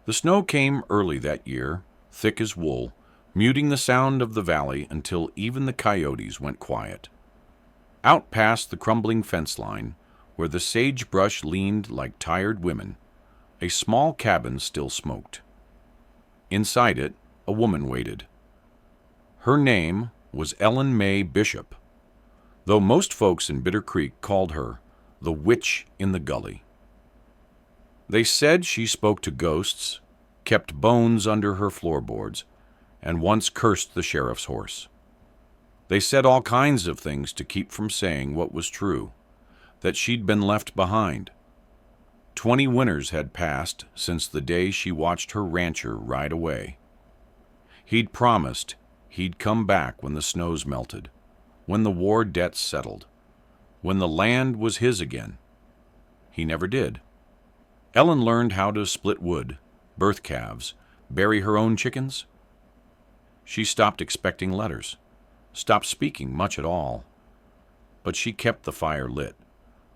The snow came early that year, thick as wool, muting the sound of the valley until even the coyotes went quiet. Out past the crumbling fence line, where the sagebrush leaned like tired women, a small cabin still smoked. Inside it, a woman waited. Her name was Ellen May Bishop, though most folks in Bitter Creek called her the Witch in the Gully. They said she spoke to ghosts, kept bones under her floorboards, and once cursed the sheriff's horse. They said all kinds of things to keep from saying what was true, that she'd been left behind. 20 winters had passed since the day she watched her rancher ride away. He'd promised he'd come back when the snows melted, when the war debts settled, when the land was his again. He never did. Ellen learned how to split wood, birth calves, bury her own chickens. She stopped expecting letters, stopped speaking much at all. But she kept the fire lit,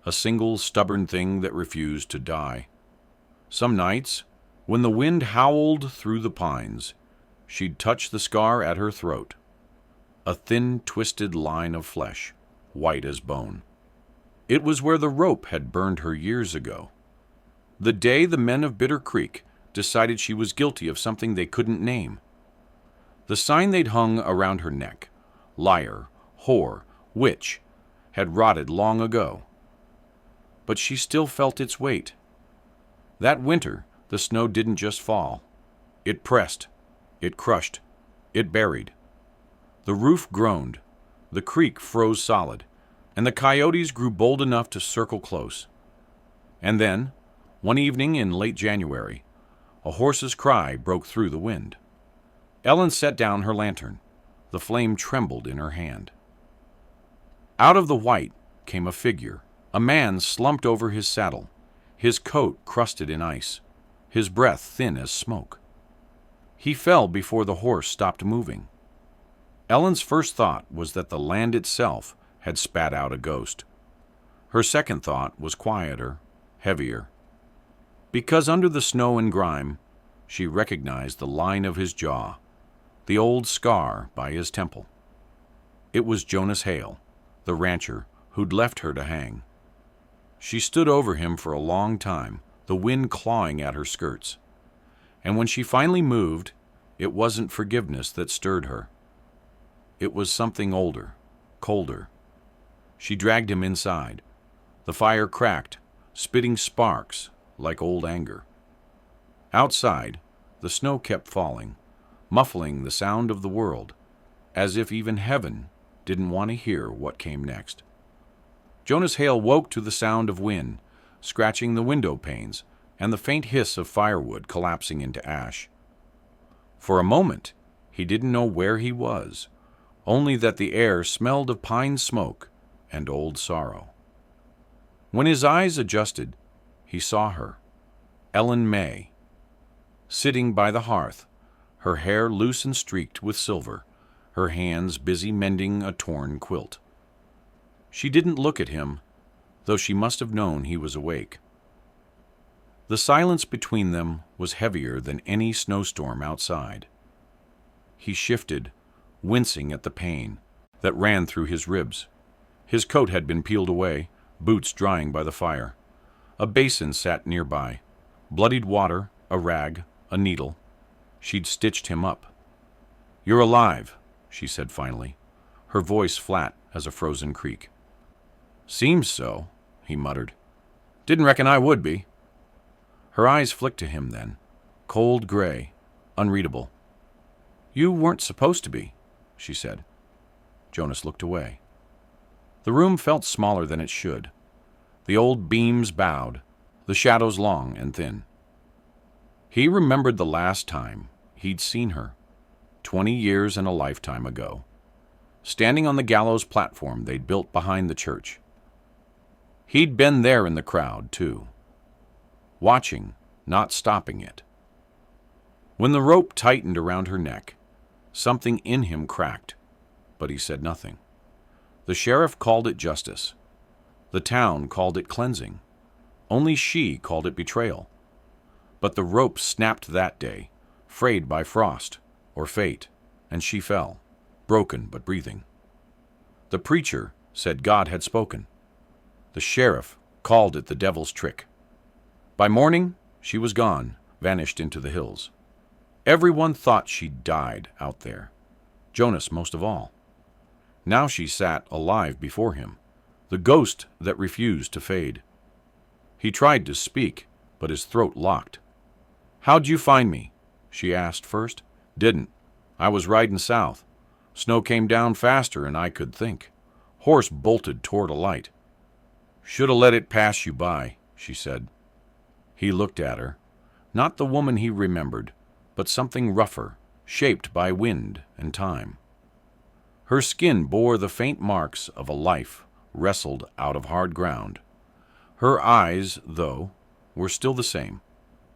a single stubborn thing that refused to die. Some nights, when the wind howled through the pines, she'd touch the scar at her throat, a thin, twisted line of flesh, white as bone. It was where the rope had burned her years ago, the day the men of Bitter Creek decided she was guilty of something they couldn't name. The sign they'd hung around her neck, liar, whore, witch, had rotted long ago. But she still felt its weight. That winter, the snow didn't just fall. It pressed, it crushed, it buried. The roof groaned, the creek froze solid, and the coyotes grew bold enough to circle close. And then, one evening in late January, a horse's cry broke through the wind. Ellen set down her lantern. The flame trembled in her hand. Out of the white came a figure, a man slumped over his saddle, his coat crusted in ice, his breath thin as smoke. He fell before the horse stopped moving. Ellen's first thought was that the land itself had spat out a ghost. Her second thought was quieter, heavier. Because under the snow and grime, she recognized the line of his jaw, the old scar by his temple. It was Jonas Hale, the rancher, who'd left her to hang. She stood over him for a long time, the wind clawing at her skirts. And when she finally moved, it wasn't forgiveness that stirred her. It was something older, colder. She dragged him inside. The fire cracked, spitting sparks like old anger. Outside, the snow kept falling, muffling the sound of the world, as if even heaven didn't want to hear what came next. Jonas Hale woke to the sound of wind, scratching the window panes, and the faint hiss of firewood collapsing into ash. For a moment, he didn't know where he was, only that the air smelled of pine smoke and old sorrow. When his eyes adjusted, he saw her, Ellen May, sitting by the hearth, her hair loose and streaked with silver, her hands busy mending a torn quilt. She didn't look at him, though she must have known he was awake. The silence between them was heavier than any snowstorm outside. He shifted, wincing at the pain that ran through his ribs. His coat had been peeled away, boots drying by the fire. A basin sat nearby, bloodied water, a rag, a needle. She'd stitched him up. "You're alive," she said finally, her voice flat as a frozen creek. "Seems so," he muttered. "Didn't reckon I would be." Her eyes flicked to him then, cold gray, unreadable. "You weren't supposed to be," she said. Jonas looked away. The room felt smaller than it should. The old beams bowed, the shadows long and thin. He remembered the last time he'd seen her, 20 years and a lifetime ago, standing on the gallows platform they'd built behind the church. He'd been there in the crowd, too, watching, not stopping it. When the rope tightened around her neck, something in him cracked, but he said nothing. The sheriff called it justice. The town called it cleansing. Only she called it betrayal. But the rope snapped that day, frayed by frost or fate, and she fell, broken but breathing. The preacher said God had spoken. The sheriff called it the devil's trick. By morning, she was gone, vanished into the hills. Everyone thought she'd died out there, Jonas most of all. Now she sat alive before him, the ghost that refused to fade. He tried to speak, but his throat locked. "How'd you find me?" she asked first. "Didn't. I was riding south. Snow came down faster than I could think. Horse bolted toward a light. Shoulda let it pass you by," she said. He looked at her, not the woman he remembered, but something rougher, shaped by wind and time. Her skin bore the faint marks of a life wrestled out of hard ground. Her eyes, though, were still the same,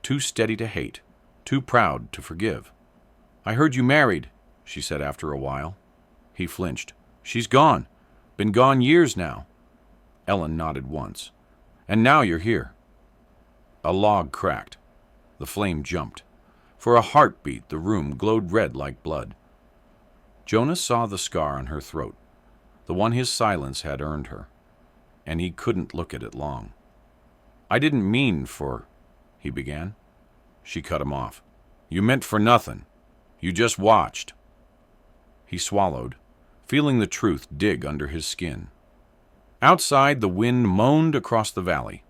too steady to hate, too proud to forgive. "I heard you married," she said after a while. He flinched. "She's gone. Been gone years now." Ellen nodded once. "And now you're here." A log cracked. The flame jumped. For a heartbeat, the room glowed red like blood. Jonas saw the scar on her throat, the one his silence had earned her, and he couldn't look at it long. "I didn't mean for," he began. She cut him off. "You meant for nothing. You just watched." He swallowed, feeling the truth dig under his skin. Outside, the wind moaned across the valley,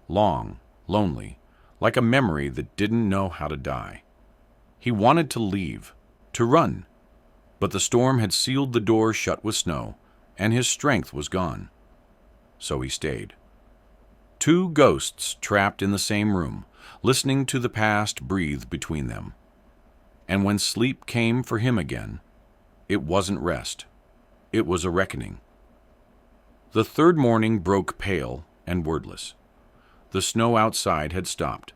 long, lonely, like a memory that didn't know how to die. He wanted to leave, to run, but the storm had sealed the door shut with snow, and his strength was gone. So he stayed. Two ghosts trapped in the same room, listening to the past breathe between them. And when sleep came for him again, it wasn't rest. It was a reckoning. The third morning broke pale and wordless. The snow outside had stopped,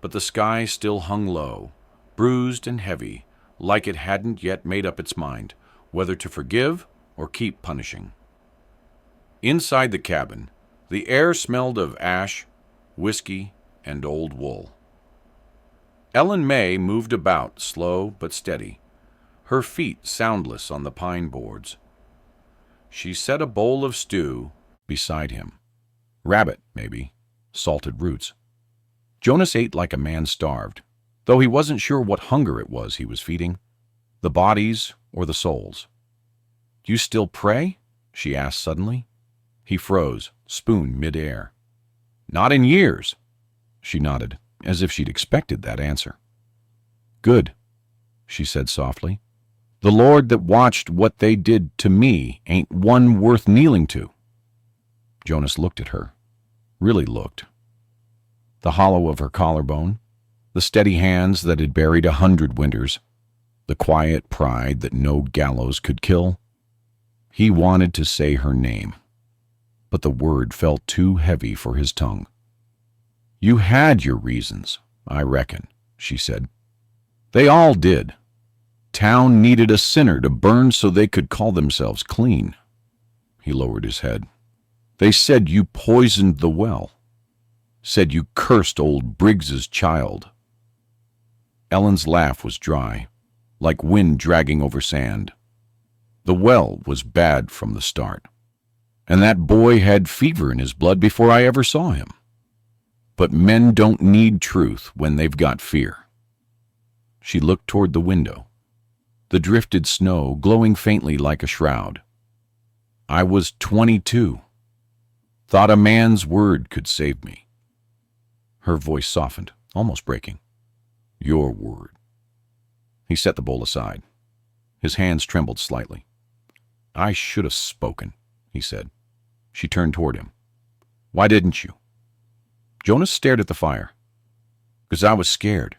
but the sky still hung low, bruised and heavy, like it hadn't yet made up its mind whether to forgive or keep punishing. Inside the cabin, the air smelled of ash, whiskey, and old wool. Ellen May moved about, slow but steady, her feet soundless on the pine boards. She set a bowl of stew beside him. Rabbit, maybe, salted roots. Jonas ate like a man starved, though he wasn't sure what hunger it was he was feeding, the bodies or the souls. "You still pray?" she asked suddenly. He froze, spoon mid-air. "Not in years." She nodded, as if she'd expected that answer. "Good," she said softly. "The Lord that watched what they did to me ain't one worth kneeling to." Jonas looked at her, really looked. The hollow of her collarbone, the steady hands that had buried 100 winters, the quiet pride that no gallows could kill. He wanted to say her name, but the word felt too heavy for his tongue. "You had your reasons, I reckon," she said. "They all did. Town needed a sinner to burn so they could call themselves clean." He lowered his head. "They said you poisoned the well. Said you cursed old Briggs's child." Ellen's laugh was dry, like wind dragging over sand. The well was bad from the start, and that boy had fever in his blood before I ever saw him. But men don't need truth when they've got fear. She looked toward the window, the drifted snow glowing faintly like a shroud. "I was 22. Thought a man's word could save me." Her voice softened, almost breaking. "Your word." He set the bowl aside. His hands trembled slightly. "I should have spoken," he said. She turned toward him. "Why didn't you?" Jonas stared at the fire. "'Cause I was scared.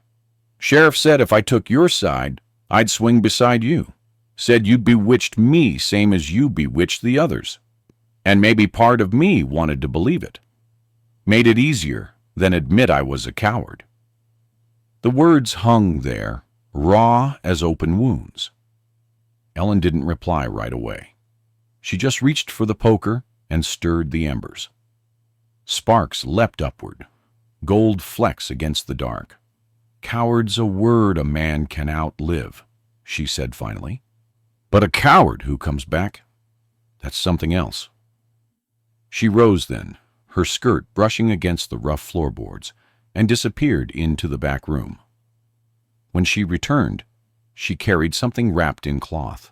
Sheriff said if I took your side, I'd swing beside you. Said you'd bewitched me same as you bewitched the others. And maybe part of me wanted to believe it. Made it easier than admit I was a coward." The words hung there, raw as open wounds. Ellen didn't reply right away. She just reached for the poker and stirred the embers. Sparks leapt upward, gold flecks against the dark. "Coward's a word a man can outlive," she said finally. "But a coward who comes back, that's something else." She rose then, her skirt brushing against the rough floorboards, and disappeared into the back room. When she returned, she carried something wrapped in cloth.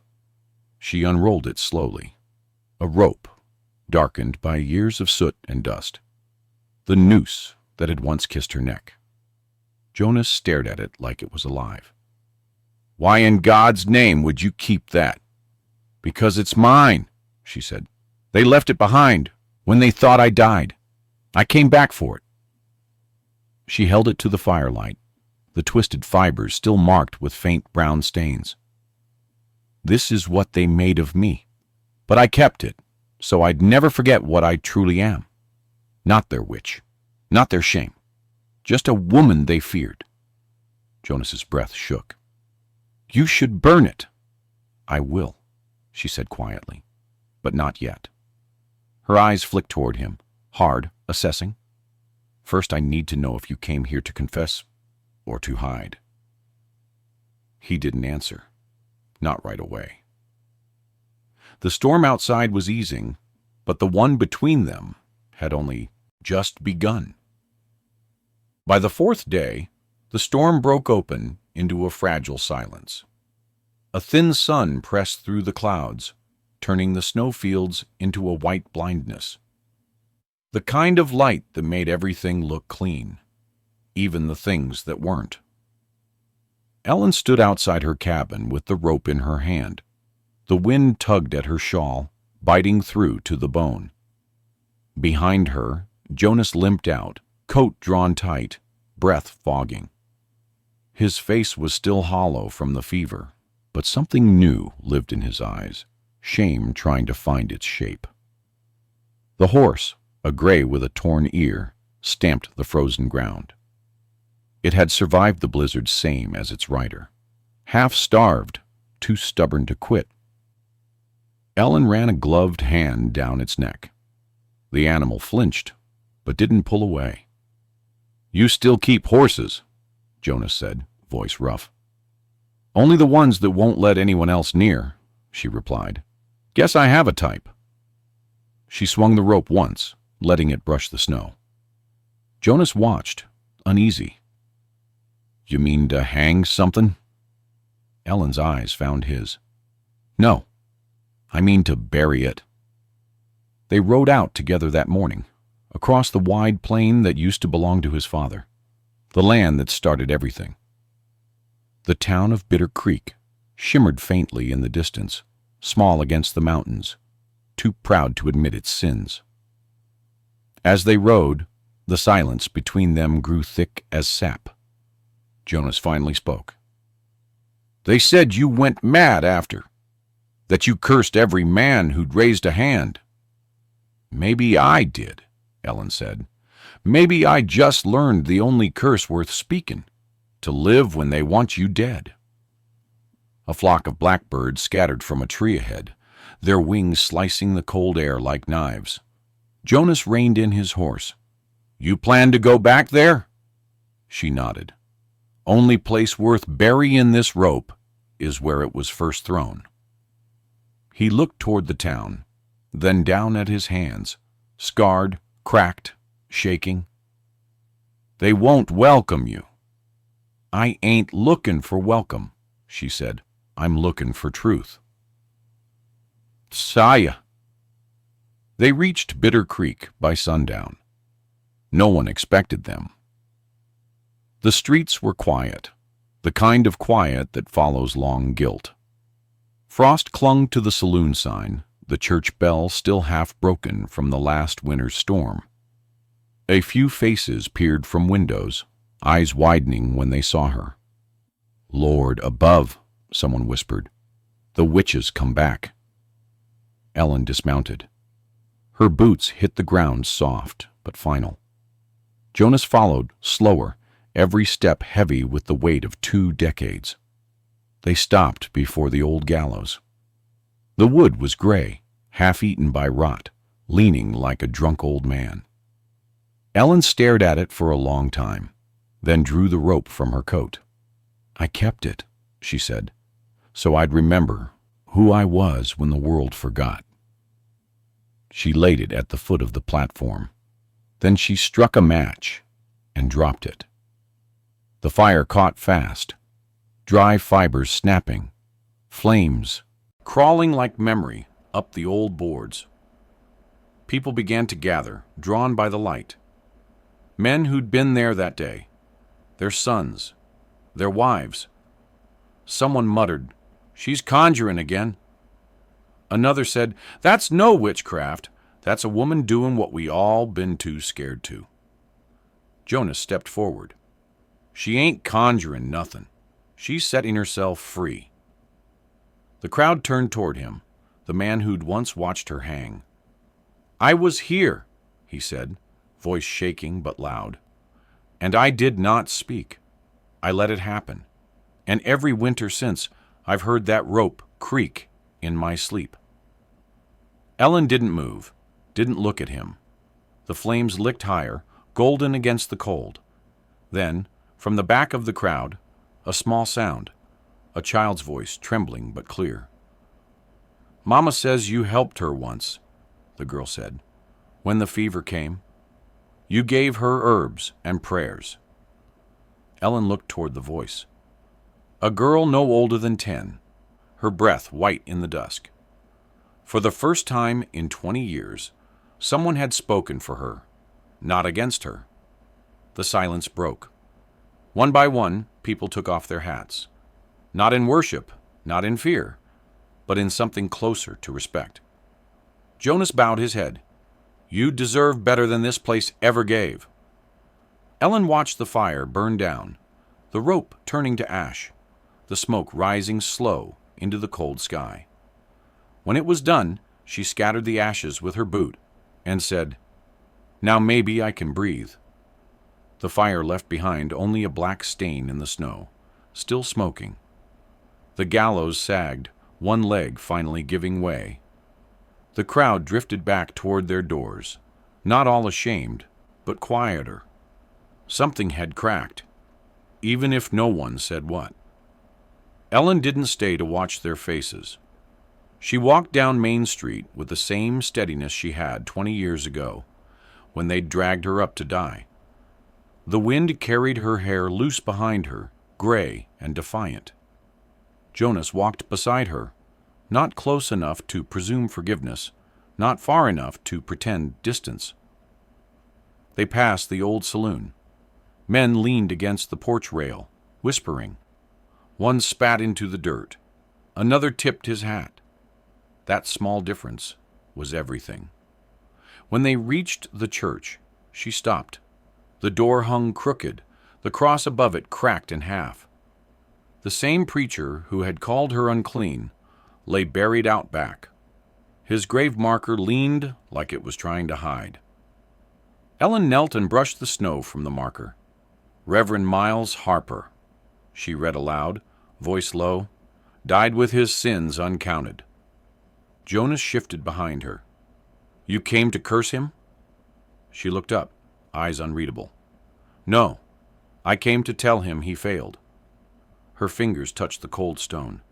She unrolled it slowly. A rope, darkened by years of soot and dust. The noose that had once kissed her neck. Jonas stared at it like it was alive. "Why in God's name would you keep that?" "Because it's mine," she said. "They left it behind when they thought I died. I came back for it." She held it to the firelight, the twisted fibers still marked with faint brown stains. "This is what they made of me, but I kept it, so I'd never forget what I truly am. Not their witch, not their shame, just a woman they feared." Jonas's breath shook. "You should burn it." "I will," she said quietly, "but not yet." Her eyes flicked toward him, hard, assessing. "First I need to know if you came here to confess or to hide." He didn't answer, not right away. The storm outside was easing, but the one between them had only just begun. By the fourth day, the storm broke open into a fragile silence. A thin sun pressed through the clouds, turning the snowfields into a white blindness. The kind of light that made everything look clean, even the things that weren't. Ellen stood outside her cabin with the rope in her hand. The wind tugged at her shawl, biting through to the bone. Behind her, Jonas limped out, coat drawn tight, breath fogging. His face was still hollow from the fever, but something new lived in his eyes, shame trying to find its shape. The horse, a gray with a torn ear, stamped the frozen ground. It had survived the blizzard same as its rider, half-starved, too stubborn to quit. Ellen ran a gloved hand down its neck. The animal flinched, but didn't pull away. "You still keep horses," Jonas said, voice rough. "Only the ones that won't let anyone else near," she replied. "Guess I have a type." She swung the rope once, letting it brush the snow. Jonas watched, uneasy. "You mean to hang something?" Ellen's eyes found his. "No, I mean to bury it." They rode out together that morning, across the wide plain that used to belong to his father, the land that started everything. The town of Bitter Creek shimmered faintly in the distance, small against the mountains, too proud to admit its sins. As they rode, the silence between them grew thick as sap. Jonas finally spoke. "They said you went mad after, that you cursed every man who'd raised a hand." "Maybe I did," Ellen said. "Maybe I just learned the only curse worth speaking, to live when they want you dead." A flock of blackbirds scattered from a tree ahead, their wings slicing the cold air like knives. Jonas reined in his horse. "You plan to go back there?" She nodded. "Only place worth burying this rope is where it was first thrown." He looked toward the town, then down at his hands, scarred, cracked, shaking. "They won't welcome you." "I ain't looking for welcome," she said. "I'm looking for truth." "Saya." They reached Bitter Creek by sundown. No one expected them. The streets were quiet, the kind of quiet that follows long guilt. Frost clung to the saloon sign, the church bell still half broken from the last winter's storm. A few faces peered from windows, eyes widening when they saw her. "Lord above," someone whispered. "The witches come back." Ellen dismounted. Her boots hit the ground soft but final. Jonas followed, slower, every step heavy with the weight of 2 decades. They stopped before the old gallows. The wood was gray, half-eaten by rot, leaning like a drunk old man. Ellen stared at it for a long time, then drew the rope from her coat. "I kept it," she said, "so I'd remember who I was when the world forgot." She laid it at the foot of the platform. Then she struck a match and dropped it. The fire caught fast, dry fibers snapping, flames crawling like memory up the old boards. People began to gather, drawn by the light. Men who'd been there that day, their sons, their wives. Someone muttered, "She's conjuring again." Another said, "That's no witchcraft. That's a woman doing what we all been too scared to." Jonas stepped forward. "She ain't conjuring nothing. She's setting herself free." The crowd turned toward him, the man who'd once watched her hang. "I was here," he said, voice shaking but loud. "And I did not speak. I let it happen. And every winter since, I've heard that rope creak in my sleep." Ellen didn't move, didn't look at him. The flames licked higher, golden against the cold. Then, from the back of the crowd, a small sound, a child's voice, trembling but clear. "Mama says you helped her once," the girl said, "when the fever came. You gave her herbs and prayers." Ellen looked toward the voice. A girl no older than 10, her breath white in the dusk. For the first time in 20 years, someone had spoken for her, not against her. The silence broke. One by one, people took off their hats. Not in worship, not in fear, but in something closer to respect. Jonas bowed his head. "You deserve better than this place ever gave." Ellen watched the fire burn down, the rope turning to ash, the smoke rising slow into the cold sky. When it was done, she scattered the ashes with her boot and said, "Now maybe I can breathe." The fire left behind only a black stain in the snow, still smoking. The gallows sagged, one leg finally giving way. The crowd drifted back toward their doors, not all ashamed, but quieter. Something had cracked, even if no one said what. Ellen didn't stay to watch their faces. She walked down Main Street with the same steadiness she had 20 years ago, when they'd dragged her up to die. The wind carried her hair loose behind her, gray and defiant. Jonas walked beside her, not close enough to presume forgiveness, not far enough to pretend distance. They passed the old saloon. Men leaned against the porch rail, whispering. One spat into the dirt. Another tipped his hat. That small difference was everything. When they reached the church, she stopped. The door hung crooked, the cross above it cracked in half. The same preacher who had called her unclean lay buried out back. His grave marker leaned like it was trying to hide. Ellen knelt and brushed the snow from the marker. "Reverend Miles Harper," she read aloud, voice low, "died with his sins uncounted." Jonas shifted behind her. "You came to curse him?" She looked up, eyes unreadable. "No, I came to tell him he failed." Her fingers touched the cold stone.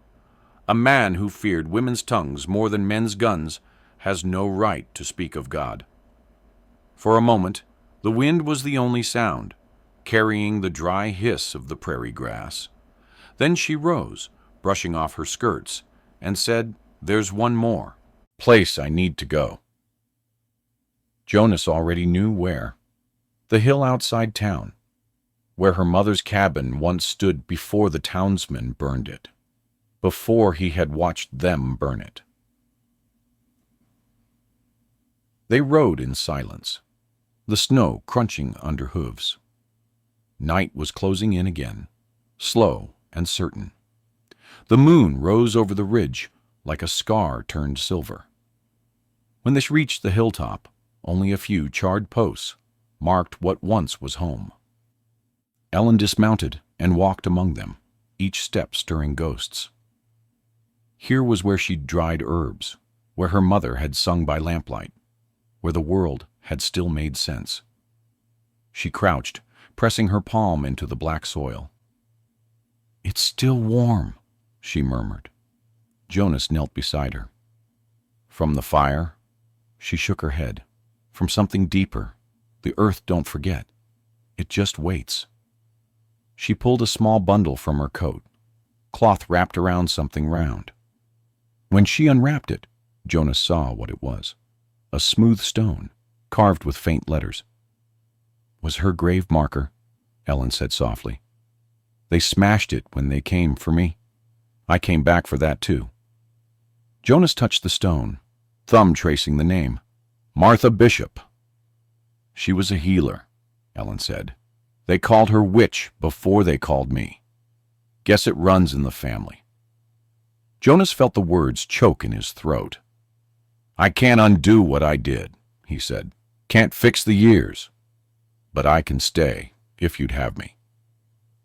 "A man who feared women's tongues more than men's guns has no right to speak of God." For a moment, the wind was the only sound, carrying the dry hiss of the prairie grass. Then she rose, brushing off her skirts, and said, "There's one more place I need to go." Jonas already knew where. The hill outside town, where her mother's cabin once stood before the townsmen burned it, before he had watched them burn it. They rode in silence, the snow crunching under hooves. Night was closing in again, slow and certain. The moon rose over the ridge like a scar turned silver. When they reached the hilltop, only a few charred posts marked what once was home. Ellen dismounted and walked among them, each step stirring ghosts. Here was where she'd dried herbs, where her mother had sung by lamplight, where the world had still made sense. She crouched, pressing her palm into the black soil. "It's still warm," she murmured. Jonas knelt beside her. "From the fire?" She shook her head. "From something deeper. The earth don't forget. It just waits." She pulled a small bundle from her coat, cloth wrapped around something round. When she unwrapped it, Jonas saw what it was. A smooth stone, carved with faint letters. "Was her grave marker," Ellen said softly. "They smashed it when they came for me. I came back for that too." Jonas touched the stone, thumb tracing the name. "Martha Bishop." "She was a healer," Ellen said. "They called her witch before they called me. Guess it runs in the family." Jonas felt the words choke in his throat. "I can't undo what I did," he said. "Can't fix the years. But I can stay, if you'd have me."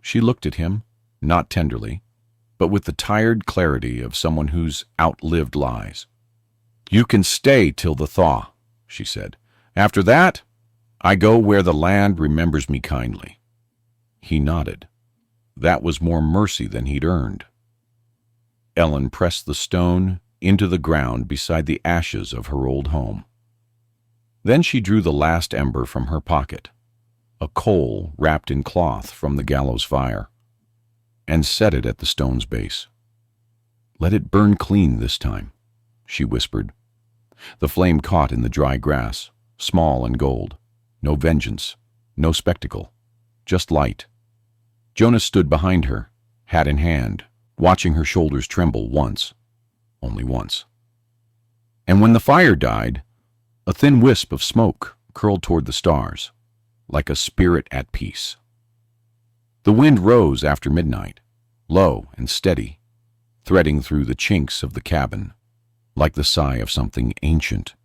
She looked at him, not tenderly, but with the tired clarity of someone who's outlived lies. "You can stay till the thaw," she said. "After that, I go where the land remembers me kindly." He nodded. That was more mercy than he'd earned. Ellen pressed the stone into the ground beside the ashes of her old home. Then she drew the last ember from her pocket, a coal wrapped in cloth from the gallows fire, and set it at the stone's base. "Let it burn clean this time," she whispered. The flame caught in the dry grass, small and gold. No vengeance, no spectacle, just light. Jonas stood behind her, hat in hand, watching her shoulders tremble once, only once. And when the fire died, a thin wisp of smoke curled toward the stars, like a spirit at peace. The wind rose after midnight, low and steady, threading through the chinks of the cabin, like the sigh of something ancient.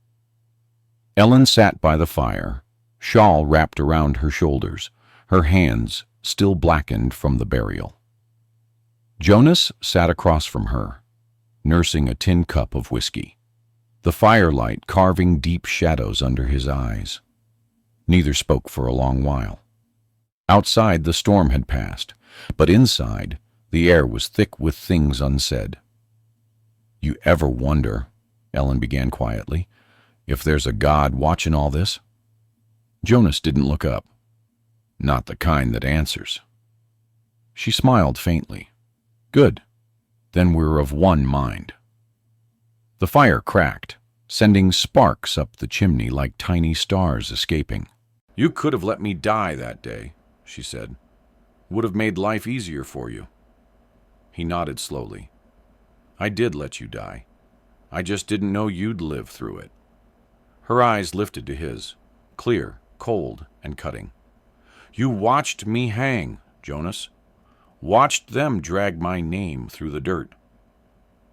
Ellen sat by the fire, shawl wrapped around her shoulders, her hands still blackened from the burial. Jonas sat across from her, nursing a tin cup of whiskey, the firelight carving deep shadows under his eyes. Neither spoke for a long while. Outside the storm had passed, but inside the air was thick with things unsaid. "You ever wonder," Ellen began quietly, "if there's a God watching all this?" Jonas didn't look up. "Not the kind that answers." She smiled faintly. "Good. Then we're of one mind." The fire cracked, sending sparks up the chimney like tiny stars escaping. "You could have let me die that day," she said. "Would have made life easier for you." He nodded slowly. "I did let you die. I just didn't know you'd live through it." Her eyes lifted to his, clear, cold, and cutting. "You watched me hang, Jonas. Watched them drag my name through the dirt.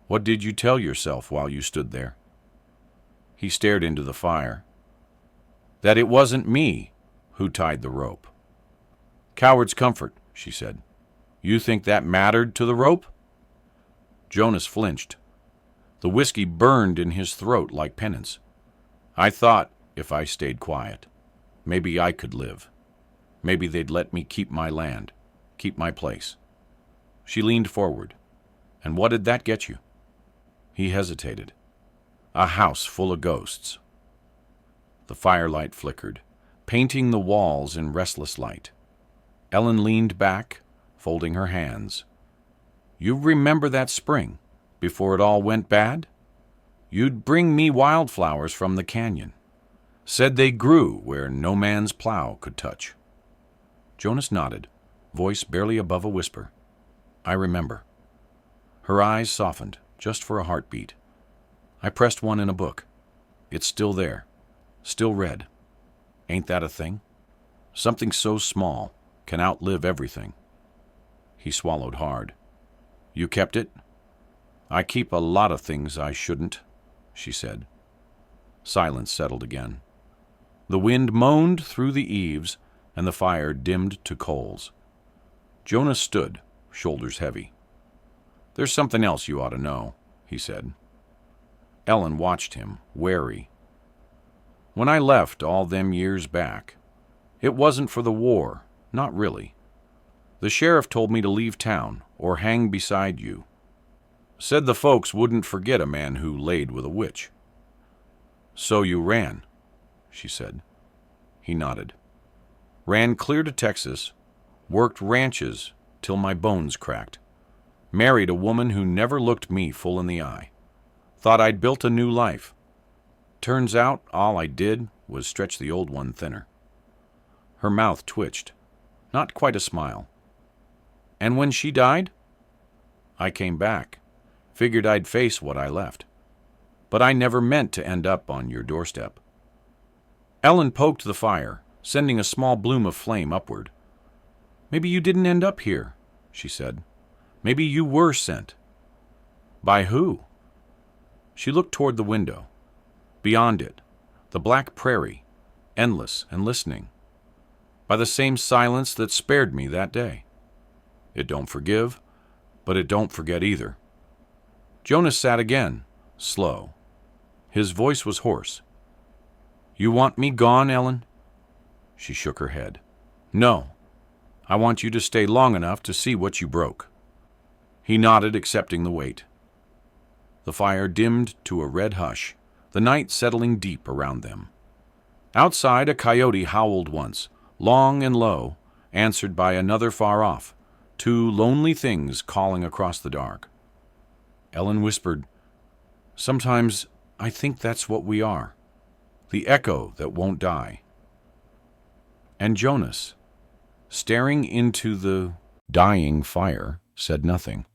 What did you tell yourself while you stood there?" He stared into the fire. "That it wasn't me who tied the rope." "Coward's comfort," she said. "You think that mattered to the rope?" Jonas flinched. The whiskey burned in his throat like penance. "I thought, if I stayed quiet, maybe I could live. Maybe they'd let me keep my land, keep my place." She leaned forward. "And what did that get you?" He hesitated. "A house full of ghosts." The firelight flickered, painting the walls in restless light. Ellen leaned back, folding her hands. "You remember that spring, before it all went bad? You'd bring me wildflowers from the canyon. Said they grew where no man's plow could touch." Jonas nodded, voice barely above a whisper. "I remember." Her eyes softened, just for a heartbeat. "I pressed one in a book. It's still there, still read. Ain't that a thing? Something so small can outlive everything." He swallowed hard. "You kept it?" "I keep a lot of things I shouldn't," she said. Silence settled again. The wind moaned through the eaves, and the fire dimmed to coals. Jonas stood, shoulders heavy. "There's something else you ought to know," he said. Ellen watched him, wary. "When I left all them years back, it wasn't for the war, Not really. The sheriff told me to leave town or hang beside you. Said the folks wouldn't forget a man who laid with a witch. So you ran, she said. He nodded. Ran clear to Texas, worked ranches till my bones cracked. Married a woman who never looked me full in the eye. Thought I'd built a new life. Turns out all I did was stretch the old one thinner. Her mouth twitched. Not quite a smile. And when she died? I came back. Figured I'd face what I left. But I never meant to end up on your doorstep. Ellen poked the fire, sending a small bloom of flame upward. Maybe you didn't end up here, she said. Maybe you were sent. By who? She looked toward the window. Beyond it, the black prairie, endless and listening. By the same silence that spared me that day. It don't forgive, but it don't forget either. Jonas sat again, slow. His voice was hoarse. You want me gone, Ellen? She shook her head. No. I want you to stay long enough to see what you broke. He nodded, accepting the weight. The fire dimmed to a red hush, the night settling deep around them. Outside, a coyote howled once, long and low, answered by another far off, two lonely things calling across the dark. Ellen whispered, Sometimes I think that's what we are, the echo that won't die. And Jonas, staring into the dying fire, said nothing.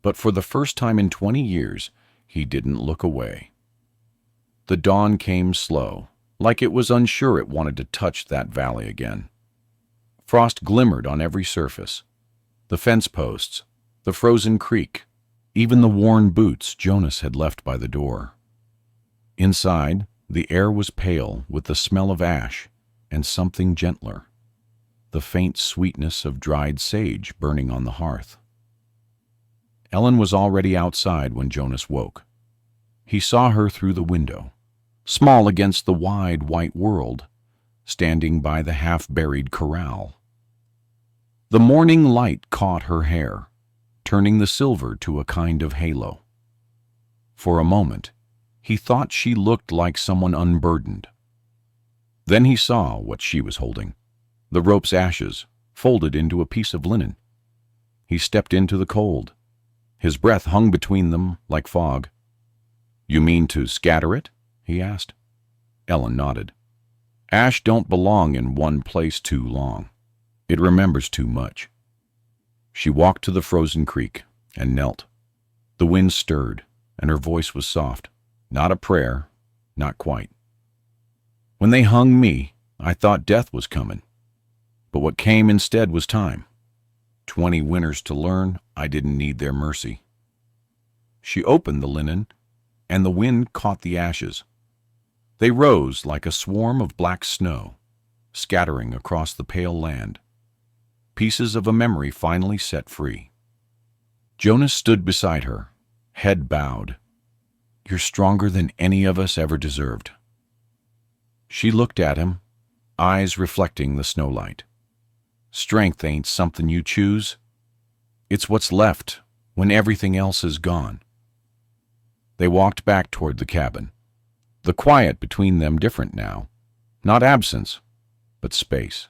But for the first time in 20 years, he didn't look away. The dawn came slow, like it was unsure it wanted to touch that valley again. Frost glimmered on every surface. The fence posts, the frozen creek, even the worn boots Jonas had left by the door. Inside, the air was pale with the smell of ash and something gentler, the faint sweetness of dried sage burning on the hearth. Ellen was already outside when Jonas woke. He saw her through the window, small against the wide white world, standing by the half-buried corral. The morning light caught her hair, turning the silver to a kind of halo. For a moment, he thought she looked like someone unburdened. Then he saw what she was holding, the rope's ashes, folded into a piece of linen. He stepped into the cold. His breath hung between them like fog. You mean to scatter it? He asked. Ellen nodded. Ash don't belong in one place too long. It remembers too much. She walked to the frozen creek and knelt. The wind stirred, and her voice was soft. Not a prayer, not quite. When they hung me, I thought death was coming. But what came instead was time. 20 winters to learn I didn't need their mercy. She opened the linen, and the wind caught the ashes. They rose like a swarm of black snow, scattering across the pale land. Pieces of a memory finally set free. Jonas stood beside her, head bowed. You're stronger than any of us ever deserved. She looked at him, eyes reflecting the snowlight. Strength ain't something you choose. It's what's left when everything else is gone. They walked back toward the cabin. The quiet between them different now. Not absence, but space.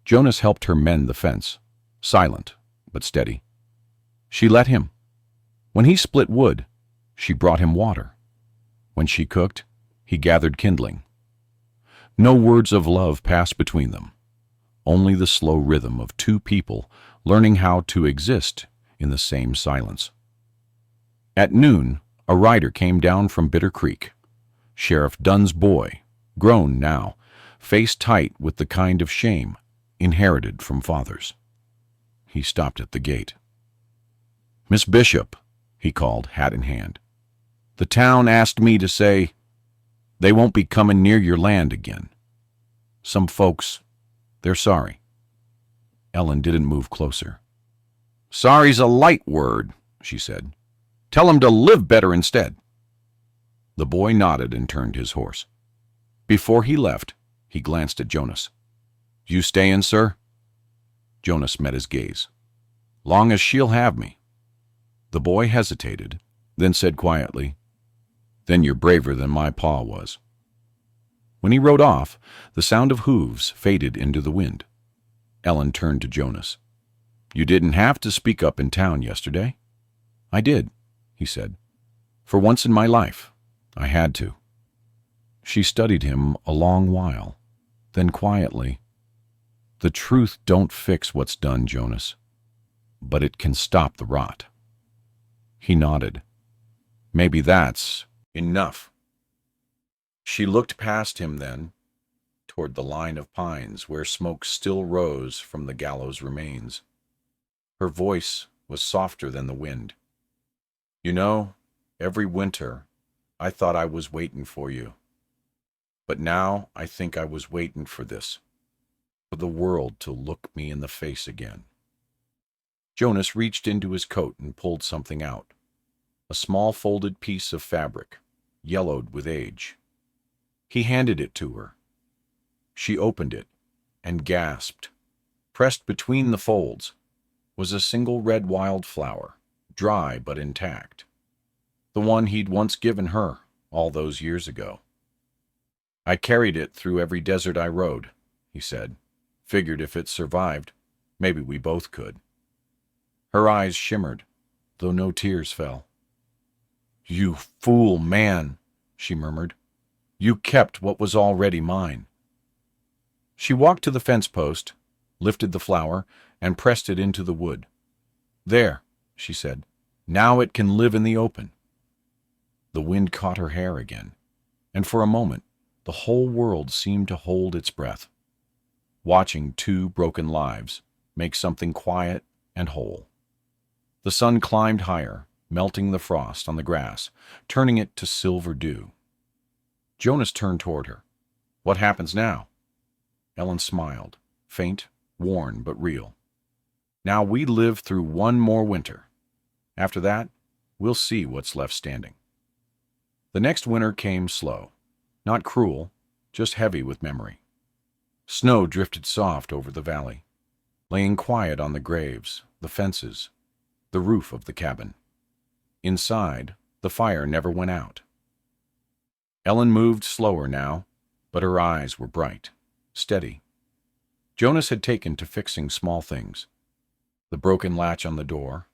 Jonas helped her mend the fence, silent but steady. She let him. When he split wood, she brought him water. When she cooked, he gathered kindling. No words of love passed between them, only the slow rhythm of two people learning how to exist in the same silence. At noon, a rider came down from Bitter Creek. Sheriff Dunn's boy, grown now, face tight with the kind of shame inherited from fathers. He stopped at the gate. Miss Bishop, he called, hat in hand. The town asked me to say, they won't be coming near your land again. Some folks, they're sorry. Ellen didn't move closer. Sorry's a light word, she said. Tell 'em to live better instead. The boy nodded and turned his horse. Before he left, he glanced at Jonas. You stayin', sir?" Jonas met his gaze. "Long as she'll have me." The boy hesitated, then said quietly, "Then you're braver than my pa was." When he rode off, the sound of hooves faded into the wind. Ellen turned to Jonas. "You didn't have to speak up in town yesterday." "I did," he said. "For once in my life, I had to." She studied him a long while, then quietly, "The truth don't fix what's done, Jonas, but it can stop the rot." He nodded. "Maybe that's enough." She looked past him then, toward the line of pines where smoke still rose from the gallows remains. Her voice was softer than the wind. "You know, every winter I thought I was waiting for you. But now I think I was waiting for this, for the world to look me in the face again." Jonas reached into his coat and pulled something out. A small folded piece of fabric, yellowed with age. He handed it to her. She opened it and gasped. Pressed between the folds was a single red wildflower, dry but intact. The one he'd once given her all those years ago. "I carried it through every desert I rode," he said. "Figured if it survived, maybe we both could." Her eyes shimmered, though no tears fell. "You fool man," she murmured. "You kept what was already mine." She walked to the fence post, lifted the flower, and pressed it into the wood. "There," she said. "Now it can live in the open." The wind caught her hair again, and for a moment the whole world seemed to hold its breath, watching two broken lives make something quiet and whole. The sun climbed higher, melting the frost on the grass, turning it to silver dew. Jonas turned toward her. "What happens now?" Ellen smiled, faint, worn, but real. "Now we live through one more winter. After that, we'll see what's left standing." The next winter came slow, not cruel, just heavy with memory. Snow drifted soft over the valley, laying quiet on the graves, the fences, the roof of the cabin. Inside, the fire never went out. Ellen moved slower now, but her eyes were bright, steady. Jonas had taken to fixing small things. The broken latch on the door,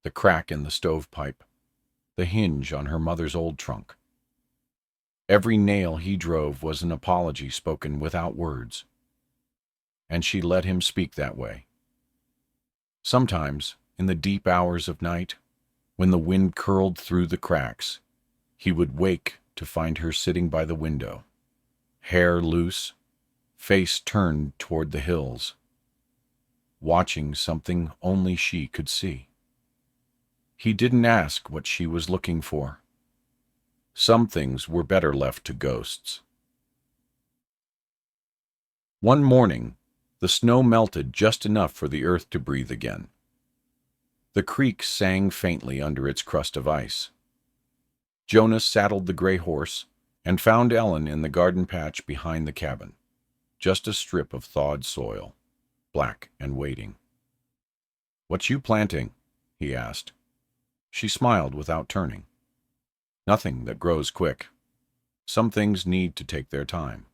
the crack in the stovepipe, the hinge on her mother's old trunk. Every nail he drove was an apology spoken without words. And she let him speak that way. Sometimes, in the deep hours of night, when the wind curled through the cracks, he would wake to find her sitting by the window, hair loose, face turned toward the hills, watching something only she could see. He didn't ask what she was looking for. Some things were better left to ghosts. One morning, the snow melted just enough for the earth to breathe again. The creek sang faintly under its crust of ice. Jonas saddled the gray horse and found Ellen in the garden patch behind the cabin, just a strip of thawed soil, black and waiting. "What you planting?" he asked. She smiled without turning. "Nothing that grows quick. Some things need to take their time."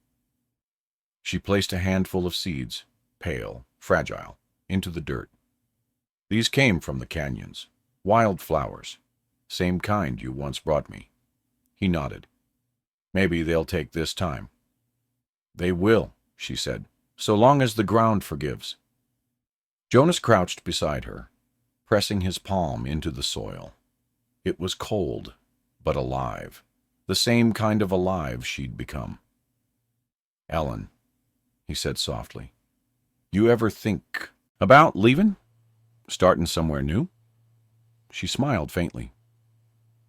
She placed a handful of seeds, pale, fragile, into the dirt. "These came from the canyons, wild flowers, same kind you once brought me." He nodded. "Maybe they'll take this time." "They will," she said, "so long as the ground forgives." Jonas crouched beside her, pressing his palm into the soil. It was cold, but alive, the same kind of alive she'd become. "Ellen," he said softly, "you ever think about leaving? Starting somewhere new?" She smiled faintly.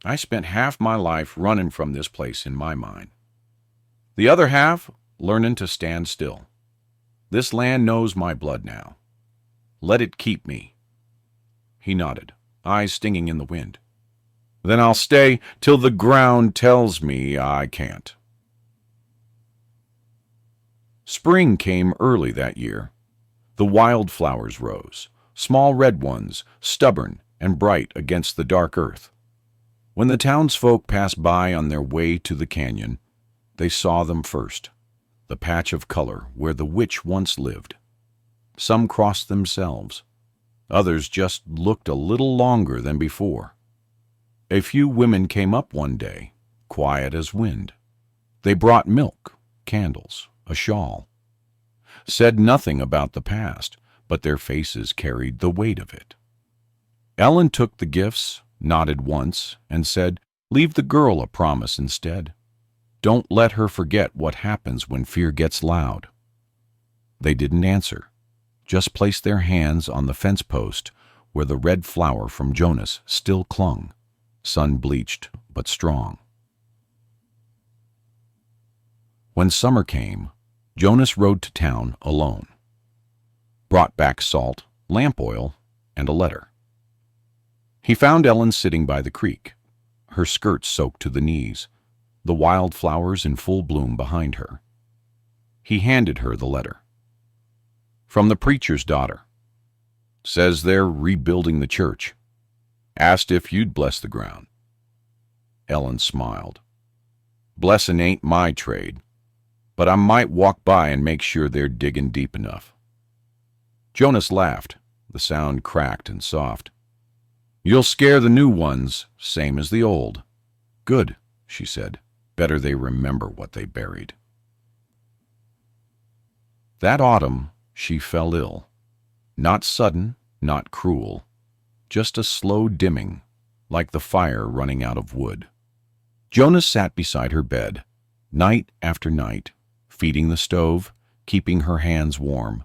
"I spent half my life running from this place in my mind. The other half learning to stand still. This land knows my blood now. Let it keep me." He nodded, eyes stinging in the wind. "Then I'll stay till the ground tells me I can't." Spring came early that year. The wildflowers rose, small red ones, stubborn and bright against the dark earth. When the townsfolk passed by on their way to the canyon, they saw them first, the patch of color where the witch once lived. Some crossed themselves. Others just looked a little longer than before. A few women came up one day, quiet as wind. They brought milk, candles, a shawl. Said nothing about the past, but their faces carried the weight of it. Ellen took the gifts, nodded once, and said, "Leave the girl a promise instead. Don't let her forget what happens when fear gets loud." They didn't answer, just placed their hands on the fence post where the red flower from Jonas still clung, sun-bleached but strong. When summer came, Jonas rode to town alone. Brought back salt, lamp oil, and a letter. He found Ellen sitting by the creek, her skirts soaked to the knees, the wildflowers in full bloom behind her. He handed her the letter. From the preacher's daughter. Says they're rebuilding the church. Asked if you'd bless the ground. Ellen smiled. Blessin' ain't my trade, but I might walk by and make sure they're digging deep enough. Jonas laughed, the sound cracked and soft. You'll scare the new ones, same as the old. Good, she said. Better they remember what they buried. That autumn, she fell ill. Not sudden, not cruel, just a slow dimming, like the fire running out of wood. Jonas sat beside her bed, night after night, feeding the stove, keeping her hands warm.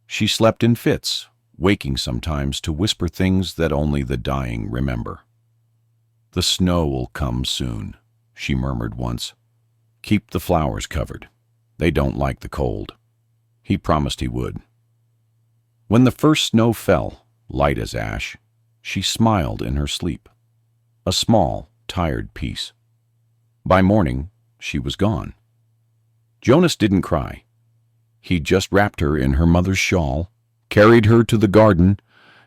She slept in fits, waking sometimes to whisper things that only the dying remember. The snow will come soon, she murmured once. Keep the flowers covered. They don't like the cold. He promised he would. When the first snow fell, light as ash, she smiled in her sleep. A small, tired peace. By morning, she was gone. Jonas didn't cry. He just wrapped her in her mother's shawl, carried her to the garden,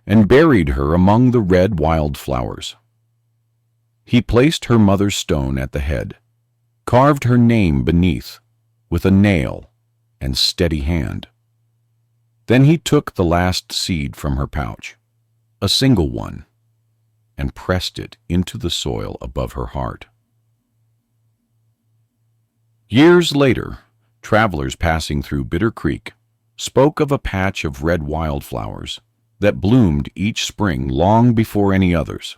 and buried her among the red wildflowers. He placed her mother's stone at the head, carved her name beneath with a nail and steady hand. Then he took the last seed from her pouch, a single one, and pressed it into the soil above her heart. Years later, travelers passing through Bitter Creek spoke of a patch of red wildflowers that bloomed each spring long before any others.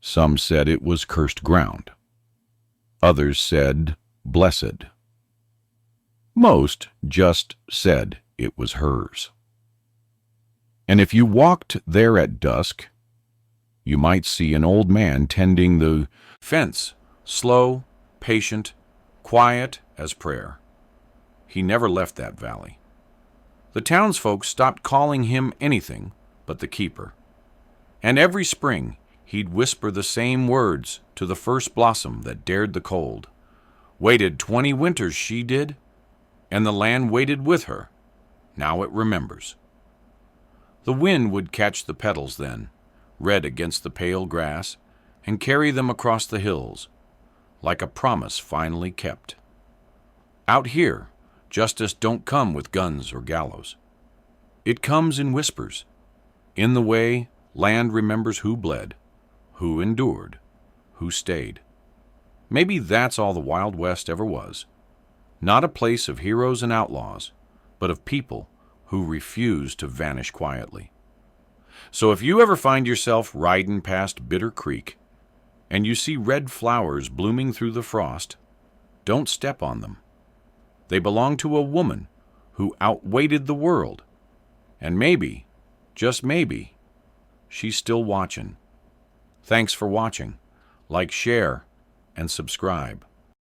Some said it was cursed ground. Others said blessed. Most just said it was hers. And if you walked there at dusk, you might see an old man tending the fence, slow, patient, quiet as prayer. He never left that valley. The townsfolk stopped calling him anything but the keeper. And every spring he'd whisper the same words to the first blossom that dared the cold. Waited 20 winters she did, and the land waited with her. Now it remembers. The wind would catch the petals then, red against the pale grass, and carry them across the hills, like a promise finally kept. Out here, justice don't come with guns or gallows. It comes in whispers, in the way land remembers who bled, who endured, who stayed. Maybe that's all the Wild West ever was. Not a place of heroes and outlaws, but of people who refuse to vanish quietly. So if you ever find yourself riding past Bitter Creek, and you see red flowers blooming through the frost, don't step on them. They belong to a woman who outwaited the world. And maybe, just maybe, she's still watching. Thanks for watching. Like, share, and subscribe.